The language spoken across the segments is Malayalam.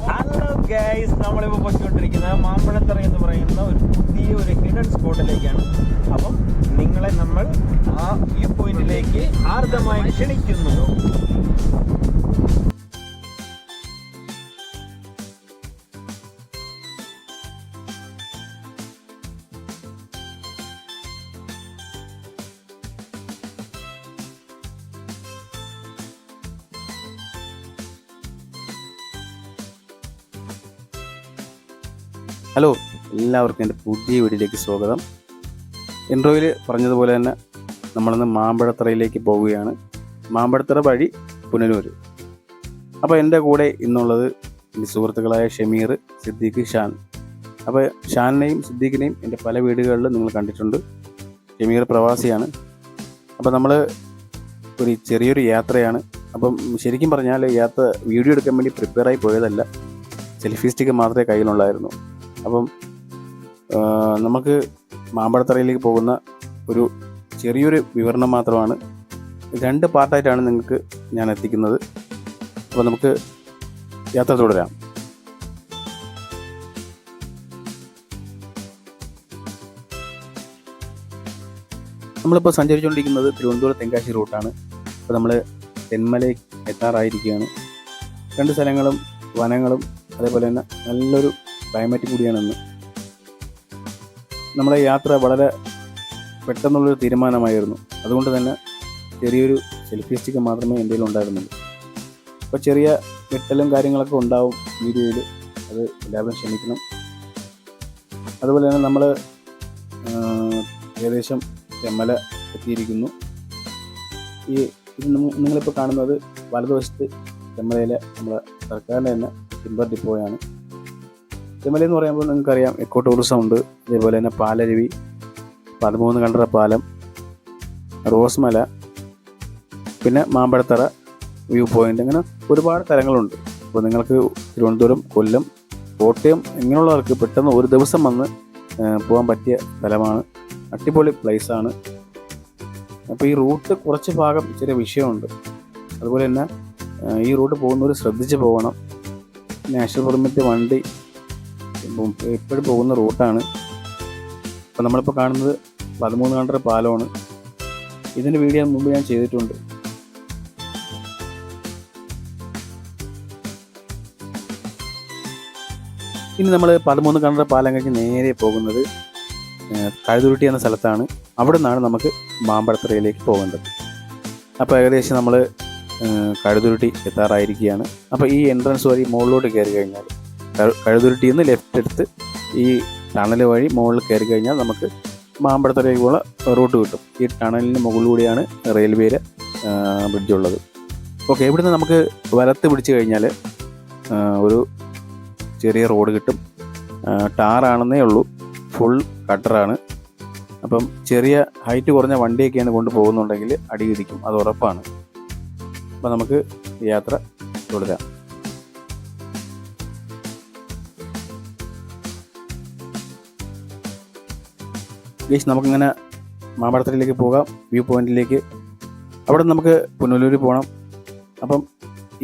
ഹലോ ഗൈസ്, നമ്മളിപ്പോൾ പോയിക്കൊണ്ടിരിക്കുന്നത് മാമ്പഴത്തറ എന്ന് പറയുന്ന ഒരു ഹിഡൻ സ്പോട്ടിലേക്കാണ്. അപ്പം നിങ്ങളെ നമ്മൾ ആ വ്യൂ പോയിന്റിലേക്ക് ആർദ്രമായി ക്ഷണിക്കുന്നു. ഹലോ, എല്ലാവർക്കും എൻ്റെ പുതിയ വീഡിയോയിലേക്ക് സ്വാഗതം. ഇൻട്രോയിൽ പറഞ്ഞതുപോലെ തന്നെ നമ്മളിന്ന് മാമ്പഴത്തറയിലേക്ക് പോവുകയാണ്. മാമ്പഴത്തറ വഴി പുനലൂർ. അപ്പോൾ എൻ്റെ കൂടെ ഇന്നുള്ളത് എൻ്റെ സുഹൃത്തുക്കളായ ഷമീർ, സിദ്ദീഖ്, ഷാൻ. അപ്പോൾ ഷാനിനെയും സിദ്ദീഖിനെയും എൻ്റെ പല വീടുകളിൽ നിങ്ങൾ കണ്ടിട്ടുണ്ട്. ഷമീർ പ്രവാസിയാണ്. അപ്പോൾ നമ്മൾ ഒരു ചെറിയൊരു യാത്രയാണ്. അപ്പം ശരിക്കും പറഞ്ഞാൽ യാത്ര വീഡിയോ എടുക്കാൻ വേണ്ടി പ്രിപ്പയറായി പോയതല്ല. സെൽഫി സ്റ്റിക്ക് മാത്രമേ കയ്യിലുള്ളായിരുന്നു. അപ്പം നമുക്ക് മാമ്പഴത്തറയിലേക്ക് പോകുന്ന ഒരു ചെറിയൊരു വിവരണം മാത്രമാണ്. 2 പാർട്ടായിട്ടാണ് നിങ്ങൾക്ക് ഞാൻ എത്തിക്കുന്നത്. അപ്പോൾ നമുക്ക് യാത്ര തുടരാം. നമ്മളിപ്പോൾ സഞ്ചരിച്ചുകൊണ്ടിരിക്കുന്നത് തിരുവനന്തപുരം തെങ്കാശി റൂട്ടാണ്. അപ്പോൾ നമ്മൾ തെന്മല എത്താറായിരിക്കുകയാണ്. 2 സ്ഥലങ്ങളും വനങ്ങളും അതേപോലെ തന്നെ നല്ലൊരു ക്ലൈമറ്റ് കൂടിയാണെന്ന്. നമ്മുടെ യാത്ര വളരെ പെട്ടെന്നുള്ളൊരു തീരുമാനമായിരുന്നു. അതുകൊണ്ട് തന്നെ ചെറിയൊരു സെൽഫി സ്റ്റിക്ക് മാത്രമേ എൻ്റെ ഉണ്ടായിരുന്നുള്ളൂ. അപ്പോൾ ചെറിയ വെട്ടലും കാര്യങ്ങളൊക്കെ ഉണ്ടാവും വീഡിയോയിൽ, അത് എല്ലാവരും ക്ഷമിക്കണം. അതുപോലെ തന്നെ നമ്മൾ ഏകദേശം തെന്മല എത്തിയിരിക്കുന്നു. ഇത് നിങ്ങളിപ്പോൾ കാണുന്നത് വലതുവശത്ത് തെന്മലയിലെ നമ്മുടെ സർക്കാരിൻ്റെ തന്നെ ടിമ്പർ ഡിപ്പോയാണ്. തെന്മല എന്ന് പറയുമ്പോൾ നിങ്ങൾക്കറിയാം, എക്കോ ടൂറിസം ഉണ്ട്, അതേപോലെ തന്നെ പാലരുവി, 13 കണ്ടറ പാലം, റോസ്മല, പിന്നെ മാമ്പഴത്തറ വ്യൂ പോയിൻ്റ്, അങ്ങനെ ഒരുപാട് സ്ഥലങ്ങളുണ്ട്. അപ്പോൾ നിങ്ങൾക്ക് തിരുവനന്തപുരം, കൊല്ലം, കോട്ടയം ഇങ്ങനെയുള്ളവർക്ക് പെട്ടെന്ന് ഒരു ദിവസം വന്ന് പോകാൻ പറ്റിയ സ്ഥലമാണ്. അടിപൊളി പ്ലേസാണ്. അപ്പോൾ ഈ റൂട്ട് കുറച്ച് ഭാഗം ചെറിയ വിഷയമുണ്ട്. അതുപോലെ തന്നെ ഈ റൂട്ട് പോകുന്നവർ ശ്രദ്ധിച്ച് പോകണം. നാഷണൽ പെർമിറ്റ് വണ്ടി എപ്പോഴും പോകുന്ന റൂട്ടാണ്. അപ്പോൾ നമ്മളിപ്പോൾ കാണുന്നത് 13 കണ്ടറ പാലമാണ്. ഇതിൻ്റെ വീഡിയോ മുമ്പ് ഞാൻ ചെയ്തിട്ടുണ്ട്. ഇനി നമ്മൾ 13 കണ്ടറ പാലം കഴിഞ്ഞ് നേരെ പോകുന്നത് കഴുതുരുട്ടി എന്ന സ്ഥലത്താണ്. അവിടെ നിന്നാണ് നമുക്ക് മാമ്പഴത്തറയിലേക്ക് പോകേണ്ടത്. അപ്പോൾ ഏകദേശം നമ്മൾ കഴുതുരുട്ടി എത്താറായിരിക്കുകയാണ്. അപ്പോൾ ഈ എൻട്രൻസ് വഴി മുകളിലോട്ട് കയറി കഴിഞ്ഞാൽ, കഴുതുരുട്ടിയിൽ നിന്ന് ലെഫ്റ്റ് എടുത്ത് ഈ ടണൽ വഴി മുകളിൽ കയറി കഴിഞ്ഞാൽ നമുക്ക് മാമ്പഴത്തറയിലേക്കുള്ള റൂട്ട് കിട്ടും. ഈ ടണലിന് മുകളിലൂടെയാണ് റെയിൽവേയിലെ ബ്രിഡ്ജുള്ളത്. ഓക്കെ, ഇവിടുന്ന് നമുക്ക് വലത്ത് പിടിച്ച് കഴിഞ്ഞാൽ ഒരു ചെറിയ റോഡ് കിട്ടും. ടാറാണെന്നേ ഉള്ളൂ, ഫുൾ കട്ടറാണ്. അപ്പം ചെറിയ ഹൈറ്റ് കുറഞ്ഞ വണ്ടിയൊക്കെയാണ് കൊണ്ട് പോകുന്നുണ്ടെങ്കിൽ അടി ഇടിക്കും, അത് ഉറപ്പാണ്. അപ്പം നമുക്ക് യാത്ര തുടരാം. ഗൈസ്, നമുക്കിങ്ങനെ മാമ്പഴത്തറയിലേക്ക് പോകാം, വ്യൂ പോയിന്റിലേക്ക്. അവിടെ നമുക്ക് പുനലൂർ പോകണം. അപ്പം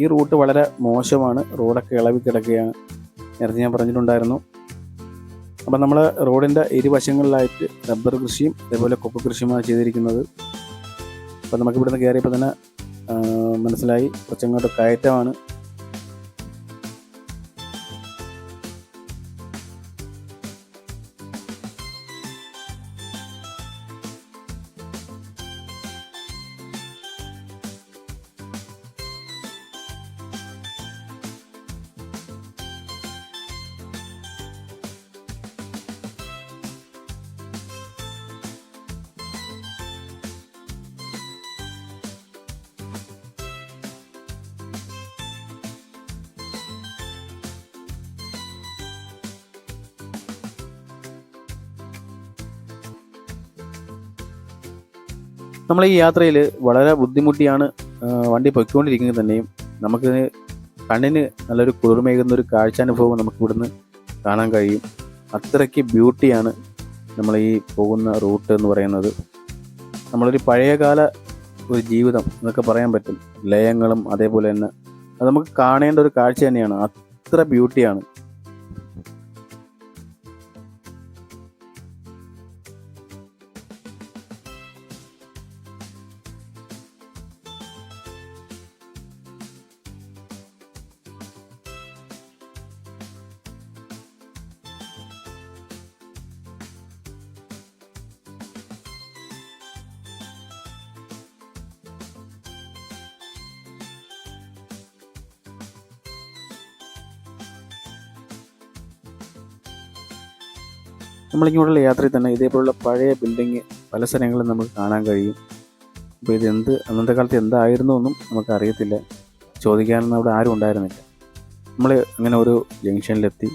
ഈ റൂട്ട് വളരെ മോശമാണ്, റോഡൊക്കെ ഇളവി കിടക്കുകയാണ്. നേരത്തെ ഞാൻ പറഞ്ഞിട്ടുണ്ടായിരുന്നു. അപ്പം നമ്മൾ റോഡിൻ്റെ ഇരുവശങ്ങളിലായിട്ട് റബ്ബർ കൃഷിയും അതേപോലെ കൊക്കോ കൃഷിയുമാണ് ചെയ്തിരിക്കുന്നത്. അപ്പം നമുക്ക് ഇവിടുന്ന് കയറിയപ്പോൾ തന്നെ മനസ്സിലായി, കുറച്ചങ്ങോട്ട് കയറ്റമാണ്. നമ്മൾ ഈ യാത്രയിൽ വളരെ ബുദ്ധിമുട്ടിയാണ് വണ്ടി പൊയ്ക്കൊണ്ടിരിക്കുന്നത്. തന്നെയും നമുക്ക് കണ്ണിന് നല്ലൊരു കുളിർമേകുന്നൊരു കാഴ്ചാനുഭവം നമുക്ക് ഇവിടുന്ന് കാണാൻ കഴിയും. അത്രയ്ക്ക് ബ്യൂട്ടിയാണ് നമ്മൾ ഈ പോകുന്ന റൂട്ട് എന്ന് പറയുന്നത്. നമ്മളൊരു പഴയകാല ഒരു ജീവിതം എന്നൊക്കെ പറയാൻ പറ്റും. ലയങ്ങളും അതേപോലെ തന്നെ അത് നമുക്ക് കാണേണ്ട ഒരു കാഴ്ച തന്നെയാണ്. അത്ര ബ്യൂട്ടിയാണ്. നമ്മളിങ്ങോട്ടുള്ള യാത്രയിൽ തന്നെ ഇതേപോലുള്ള പഴയ ബിൽഡിങ് പല സ്ഥലങ്ങളിലും നമുക്ക് കാണാൻ കഴിയും. അപ്പോൾ അന്നത്തെ കാലത്ത് എന്തായിരുന്നു എന്നും നമുക്കറിയത്തില്ല, ചോദിക്കാനൊന്നും അവിടെ ആരും ഉണ്ടായിരുന്നില്ല. നമ്മൾ അങ്ങനെ ഒരു ജംഗ്ഷനിലെത്തി.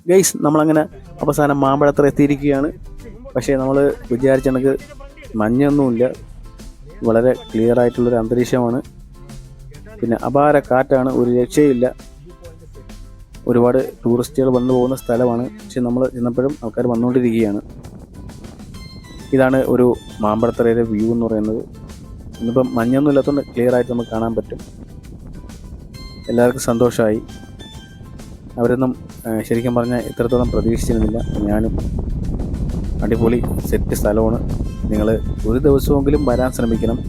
ഗൈസ്, നമ്മളങ്ങനെ അവസാനം മാമ്പഴത്തറ എത്തിയിരിക്കുകയാണ്. പക്ഷേ നമ്മൾ വിചാരിച്ച കണക്ക് മഞ്ഞൊന്നുമില്ല, വളരെ ക്ലിയർ ആയിട്ടുള്ളൊരു അന്തരീക്ഷമാണ്. പിന്നെ അപാര കാറ്റാണ്, ഒരു രക്ഷയില്ല. ഒരുപാട് ടൂറിസ്റ്റുകൾ വന്നു പോകുന്ന സ്ഥലമാണ്. പക്ഷെ നമ്മൾ ചെന്നപ്പോഴും ആൾക്കാർ വന്നുകൊണ്ടിരിക്കുകയാണ്. ഇതാണ് ഒരു മാമ്പഴത്തറയിലെ വ്യൂ എന്ന് പറയുന്നത്. ഇന്നിപ്പം മഞ്ഞൊന്നും ഇല്ലാത്തതുകൊണ്ട് ക്ലിയർ ആയിട്ട് നമുക്ക് കാണാൻ പറ്റും. എല്ലാവർക്കും സന്തോഷമായി. അവരൊന്നും ശരിക്കും പറഞ്ഞാൽ ഇത്രത്തോളം പ്രതീക്ഷിച്ചിരുന്നില്ല. ഞാനും. അടിപൊളി സെറ്റ് സ്ഥലമാണ്. നിങ്ങൾ ഒരു ദിവസമെങ്കിലും വരാൻ ശ്രമിക്കണം.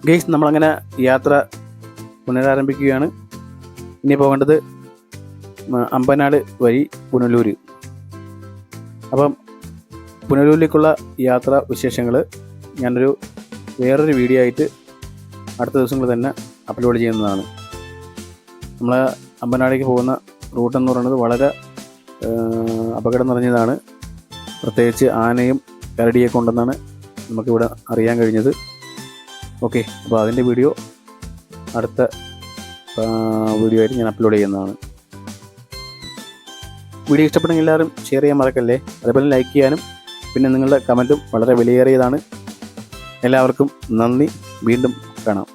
ഗൈസ്, നമ്മളങ്ങനെ യാത്ര പുനരാരംഭിക്കുകയാണ്. ഇനി പോകേണ്ടത് അമ്പനാട് വഴി പുനലൂർ. അപ്പം പുനലൂരിലേക്കുള്ള യാത്രാ വിശേഷങ്ങൾ ഞാനൊരു വേറൊരു വീഡിയോ ആയിട്ട് അടുത്ത ദിവസങ്ങളിൽ തന്നെ അപ്ലോഡ് ചെയ്യുന്നതാണ്. നമ്മൾ അമ്പനാടേക്ക് പോകുന്ന റൂട്ടെന്ന് പറയുന്നത് വളരെ അപകടം നിറഞ്ഞതാണ്. പ്രത്യേകിച്ച് ആനയും കരടിയൊക്കെ ഉണ്ടെന്നാണ് നമുക്കിവിടെ അറിയാൻ കഴിഞ്ഞത്. ഓക്കെ, അപ്പോൾ അതിൻ്റെ വീഡിയോ അടുത്ത വീഡിയോ ആയിട്ട് ഞാൻ അപ്ലോഡ് ചെയ്യുന്നതാണ്. വീഡിയോ ഇഷ്ടപ്പെടുമെങ്കിൽ എല്ലാവരും ഷെയർ ചെയ്യാൻ മറക്കല്ലേ. അതേപോലെ ലൈക്ക് ചെയ്യാനും പിന്നെ നിങ്ങളുടെ കമൻറ്റും വളരെ വിലയേറിയതാണ്. എല്ലാവർക്കും നന്ദി. വീണ്ടും കാണാം.